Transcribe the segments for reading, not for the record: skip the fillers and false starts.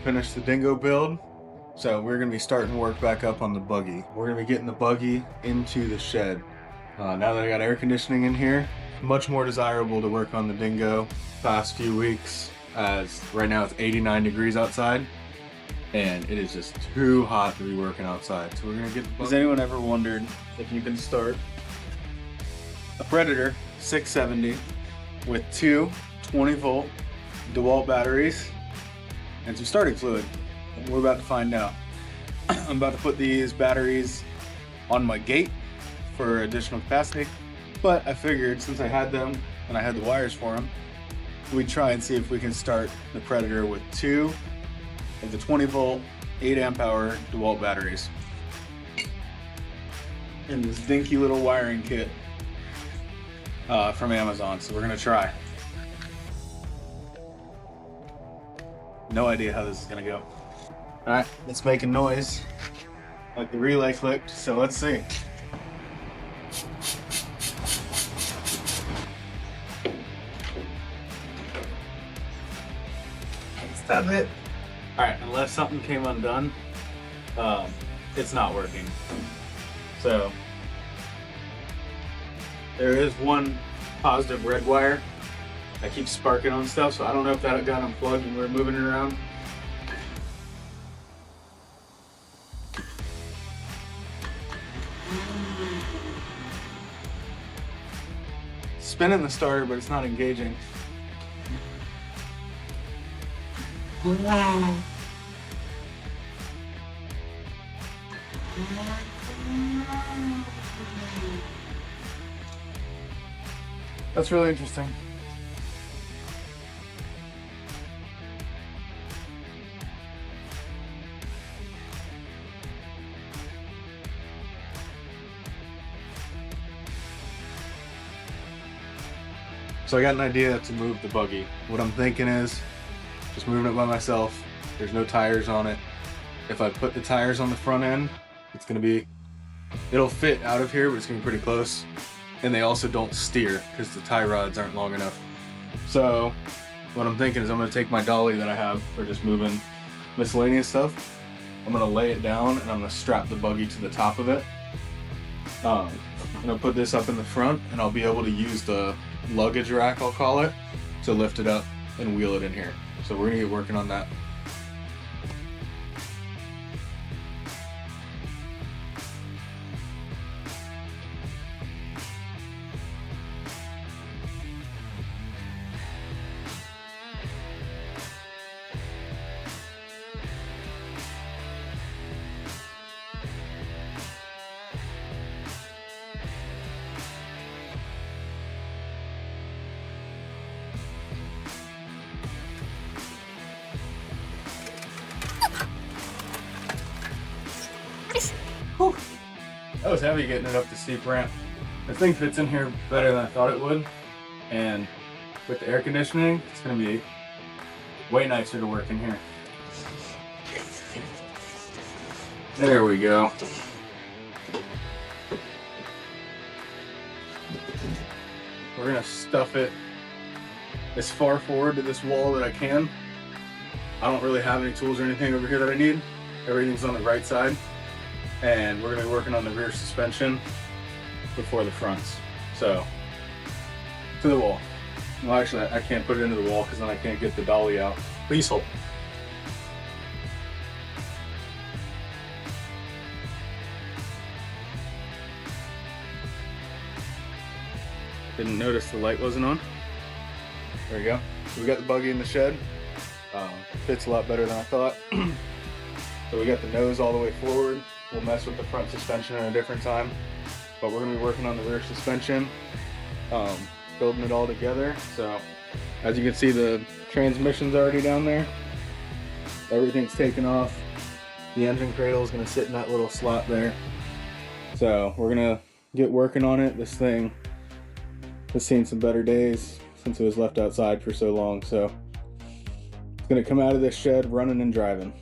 finished the Dingo build, so we're going to be starting work back up on the buggy. We're going to be getting the buggy into the shed. Now that I got air conditioning in here, much more desirable to work on the Dingo past few weeks, as right now it's 89 degrees outside and it is just too hot to be working outside. So we're going to get the buggy. Has anyone ever wondered if you can start a Predator 670 with two 20-volt DeWalt batteries and some starting fluid? We're about to find out. I'm about to put these batteries on my gate for additional capacity, but I figured since I had them and I had the wires for them, we'd try and see if we can start the Predator with two of the 20-volt 8-amp-hour DeWalt batteries in this dinky little wiring kit from Amazon. So we're gonna try. No idea how this is gonna go. All right, it's making noise like the relay clicked, so let's see. Stop it. All right, unless something came undone, it's not working. So there is one positive red wire that keeps sparking on stuff, so I don't know if that got unplugged when we were moving it around. Spinning the starter, but it's not engaging. That's really interesting. So I got an idea to move the buggy. What I'm thinking is just moving it by myself. There's no tires on it. If I put the tires on the front end, it'll fit out of here, but it's gonna be pretty close. And they also don't steer because the tie rods aren't long enough. So what I'm thinking is I'm gonna take my dolly that I have for just moving miscellaneous stuff. I'm gonna lay it down and I'm gonna strap the buggy to the top of it. I'm gonna put this up in the front and I'll be able to use the luggage rack, I'll call it, to lift it up and wheel it in here. So we're gonna get working on that. Whew. That was heavy getting it up the steep ramp. The thing fits in here better than I thought it would, and with the air conditioning, it's going to be way nicer to work in here. There we go. We're going to stuff it as far forward to this wall that I can. I don't really have any tools or anything over here that I need. Everything's on the right side. And we're going to be working on the rear suspension before the fronts. So, to the wall. Well, actually, I can't put it into the wall because then I can't get the dolly out. Please hold. Didn't notice the light wasn't on. There we go. So we got the buggy in the shed. Fits a lot better than I thought. So we got the nose all the way forward. We'll mess with the front suspension at a different time, but we're going to be working on the rear suspension, building it all together. So as you can see, the transmission's already down there. Everything's taken off. The engine cradle is going to sit in that little slot there. So we're going to get working on it. This thing has seen some better days since it was left outside for so long. So it's going to come out of this shed running and driving.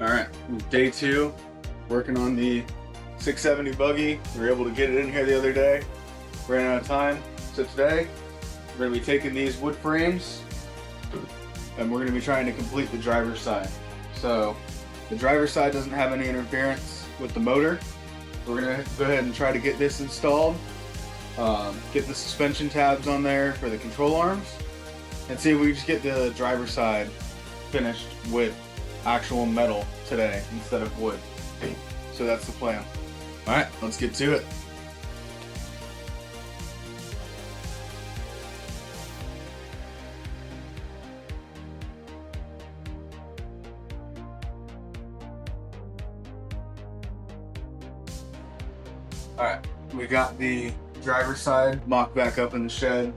All right, day 2, working on the 670 buggy. We were able to get it in here the other day. Ran out of time. So today, we're gonna be taking these wood frames and we're gonna be trying to complete the driver's side. So the driver's side doesn't have any interference with the motor. We're gonna go ahead and try to get this installed, get the suspension tabs on there for the control arms, and see if we just get the driver's side finished with actual metal today instead of wood. So that's the plan. All right, let's get to it. All right, we got the driver's side mocked back up in the shed.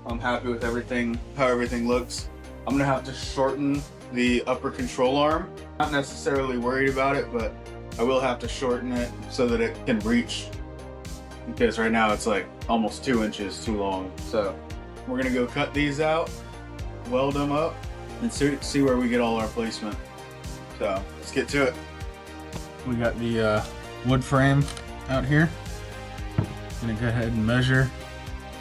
I'm happy with everything, how everything looks. I'm gonna have to shorten the upper control arm. Not necessarily worried about it, but I will have to shorten it so that it can reach, because right now it's like almost 2 inches too long. So we're gonna go cut these out, weld them up, and see where we get all our placement. So let's get to it. We got the wood frame out here. I'm gonna go ahead and measure.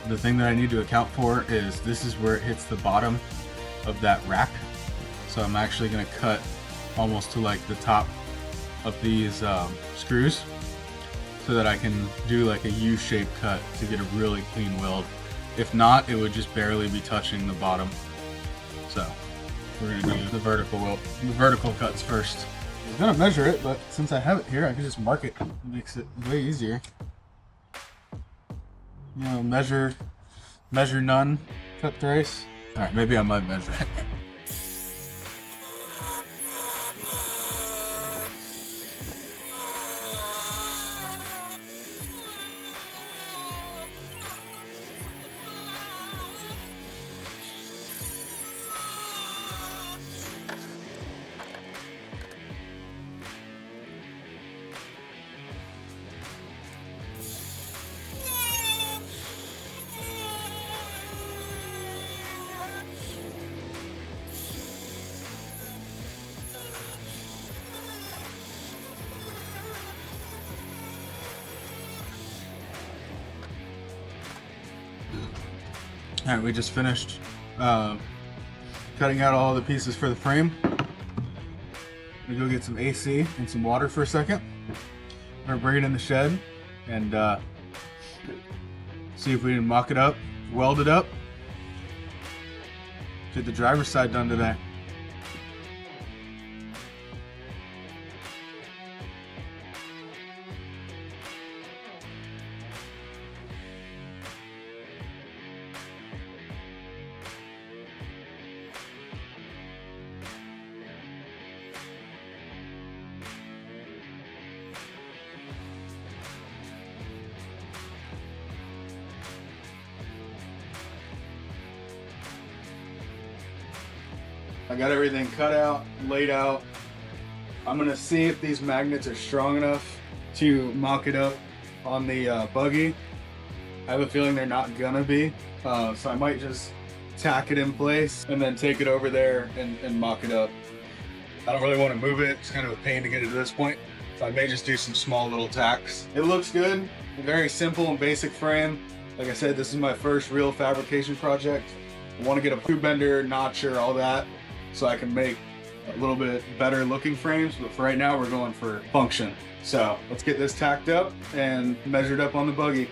The thing that I need to account for is this is where it hits the bottom of that rack. So I'm actually gonna cut almost to like the top of these screws so that I can do like a U-shaped cut to get a really clean weld. If not, it would just barely be touching the bottom. So we're gonna do the vertical cuts first. I was gonna measure it, but since I have it here, I can just mark it. It makes it way easier. You know, measure none, cut thrice. All right, maybe I might measure it. All right, we just finished cutting out all the pieces for the frame. I'm gonna go get some AC and some water for a second. We're gonna bring it in the shed and see if we can mock it up, weld it up, get the driver's side done today. I got everything cut out, laid out. I'm gonna see if these magnets are strong enough to mock it up on the buggy. I have a feeling they're not gonna be, so I might just tack it in place and then take it over there and mock it up. I don't really want to move it, it's kind of a pain to get it to this point, so I may just do some small little tacks. It looks good, a very simple and basic frame. Like I said, this is my first real fabrication project. I want to get a food bender, notcher, all that, so I can make a little bit better looking frames, but for right now we're going for function. So let's get this tacked up and measured up on the buggy.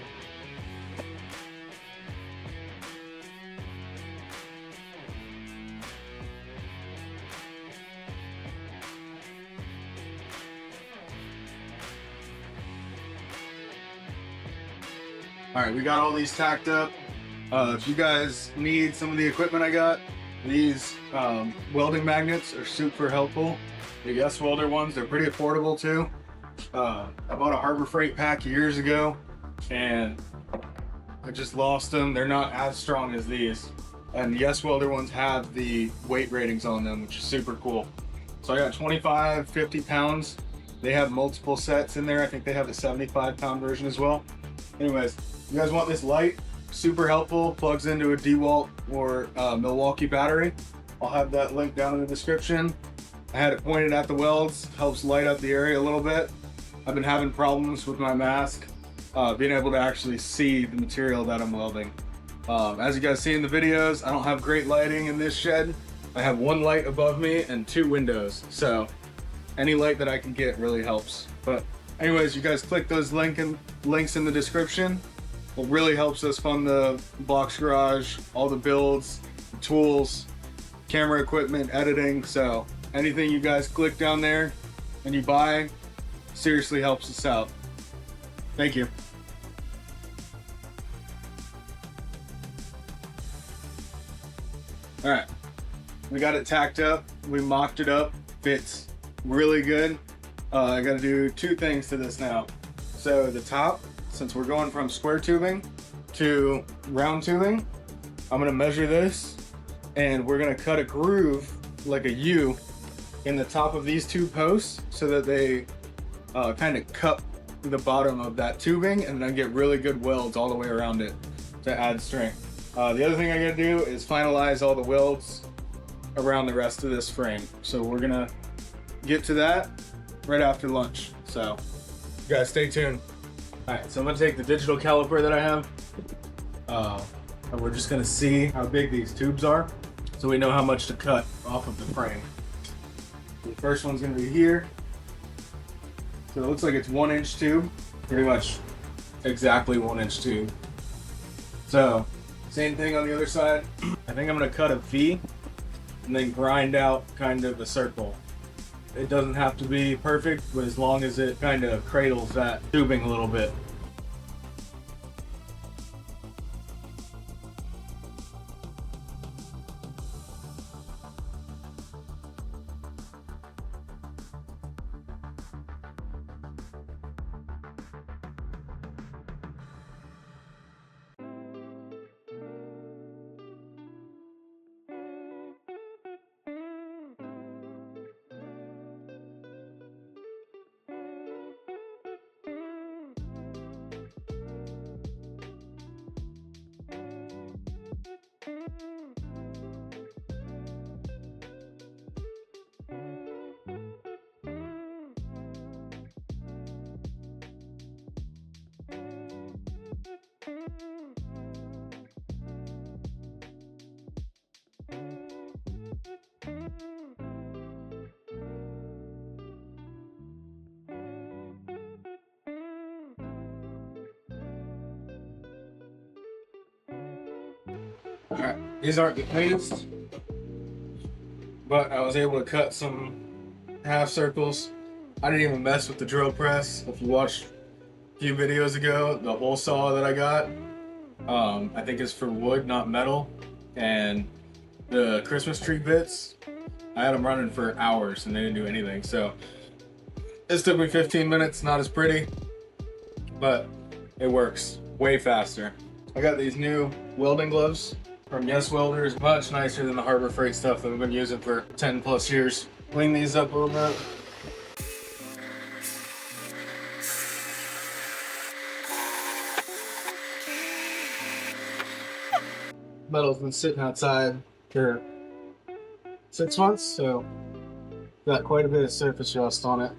All right, we got all these tacked up. If you guys need some of the equipment I got, these welding magnets are super helpful. The Yes Welder ones, they're pretty affordable too. I bought a Harbor Freight pack years ago and I just lost them. They're not as strong as these. And the Yes Welder ones have the weight ratings on them, which is super cool. So I got 25, 50 pounds. They have multiple sets in there. I think they have the 75-pound version as well. Anyways, you guys want this light? Super helpful, plugs into a DeWalt or Milwaukee battery. I'll have that link down in the description. I had it pointed at the welds, helps light up the area a little bit. I've been having problems with my mask, being able to actually see the material that I'm welding. As you guys see in the videos, I don't have great lighting in this shed. I have one light above me and 2 windows, so any light that I can get really helps. But anyways, you guys click those links in the description. It really helps us fund the box garage, all the builds, the tools, camera equipment, editing. So anything you guys click down there and you buy seriously helps us out. Thank you. All right, we got it tacked up. We mocked it up. Fits really good. I got to do 2 things to this now. So the top, since we're going from square tubing to round tubing, I'm gonna measure this and we're gonna cut a groove like a U in the top of these 2 posts so that they kind of cup the bottom of that tubing and then get really good welds all the way around it to add strength. The other thing I gotta do is finalize all the welds around the rest of this frame. So we're gonna get to that right after lunch. So you guys stay tuned. All right, so I'm gonna take the digital caliper that I have, and we're just gonna see how big these tubes are so we know how much to cut off of the frame. The first one's gonna be here. So it looks like it's 1-inch tube, pretty much exactly 1-inch tube. So same thing on the other side. I think I'm gonna cut a V and then grind out kind of a circle. It doesn't have to be perfect, but as long as it kind of cradles that tubing a little bit. Alright, these aren't the cleanest, but I was able to cut some half circles. I didn't even mess with the drill press. If you watched a few videos ago, the hole saw that I got, I think it's for wood, not metal. And the Christmas tree bits, I had them running for hours and they didn't do anything. So this took me 15 minutes, not as pretty, but it works way faster. I got these new welding gloves from Yes Welders, much nicer than the Harbor Freight stuff that we've been using for 10 plus years. Clean these up a little bit. Metal's been sitting outside for 6 months, so got quite a bit of surface rust on it.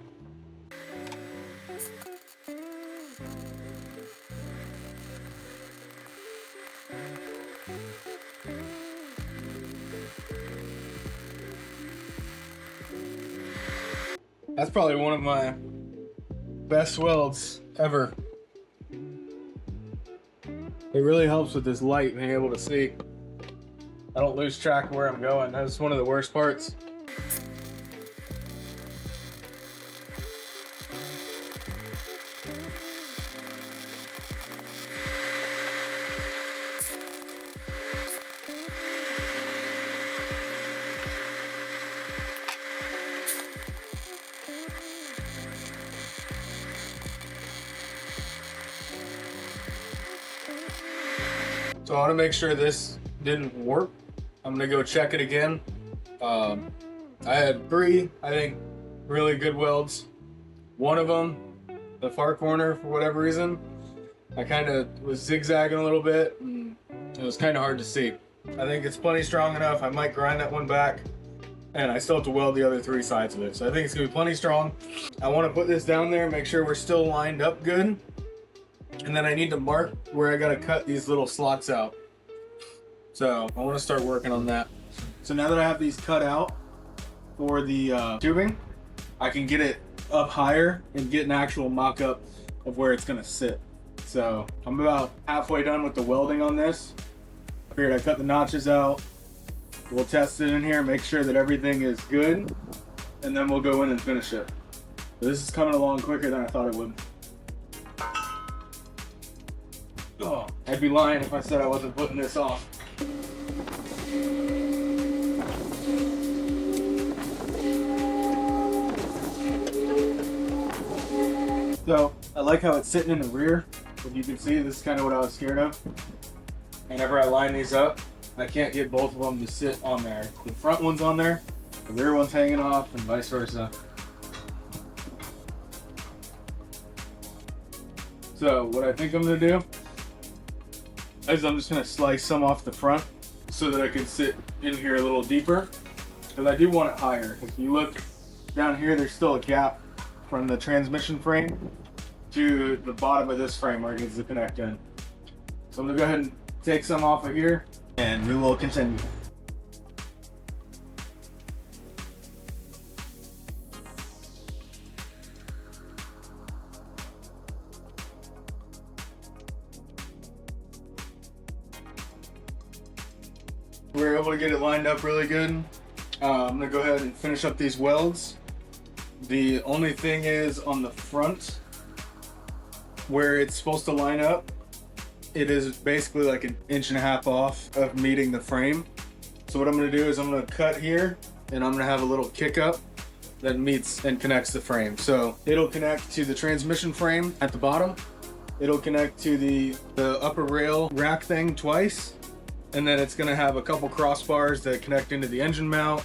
That's probably one of my best welds ever. It really helps with this light, being able to see. I don't lose track of where I'm going. That's one of the worst parts. So I want to make sure this didn't warp. I'm gonna go check it again. I had 3, I think, really good welds. One of them, the far corner, for whatever reason, I kind of was zigzagging a little bit and it was kind of hard to see. I think it's plenty strong enough. I might grind that one back and I still have to weld the other 3 sides of it. So I think it's gonna be plenty strong. I want to put this down there, make sure we're still lined up good. And then I need to mark where I gotta cut these little slots out. So I want to start working on that. So now that I have these cut out for the tubing, I can get it up higher and get an actual mock-up of where it's gonna sit. So I'm about halfway done with the welding on this. I figured I'd cut the notches out. We'll test it in here, make sure that everything is good, and then we'll go in and finish it. So this is coming along quicker than I thought it would. Oh, I'd be lying if I said I wasn't putting this off. So I like how it's sitting in the rear. If you can see, this is kind of what I was scared of. Whenever I line these up, I can't get both of them to sit on there. The front one's on there, the rear one's hanging off, and vice versa. So what I think I'm gonna do is I'm just gonna slice some off the front so that I can sit in here a little deeper, because I do want it higher. If you look down here, there's still a gap from the transmission frame to the bottom of this frame where it needs to connect in. So I'm gonna go ahead and take some off of here and we will continue. We're able to get it lined up really good. I'm gonna go ahead and finish up these welds. The only thing is on the front where it's supposed to line up, it is basically like 1.5 inches off of meeting the frame. So what I'm gonna do is I'm gonna cut here and I'm gonna have a little kick up that meets and connects the frame. So it'll connect to the transmission frame at the bottom. It'll connect to the upper rail rack thing twice. And then it's gonna have a couple crossbars that connect into the engine mount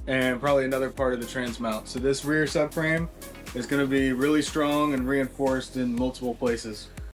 and probably another part of the trans mount. So this rear subframe is gonna be really strong and reinforced in multiple places.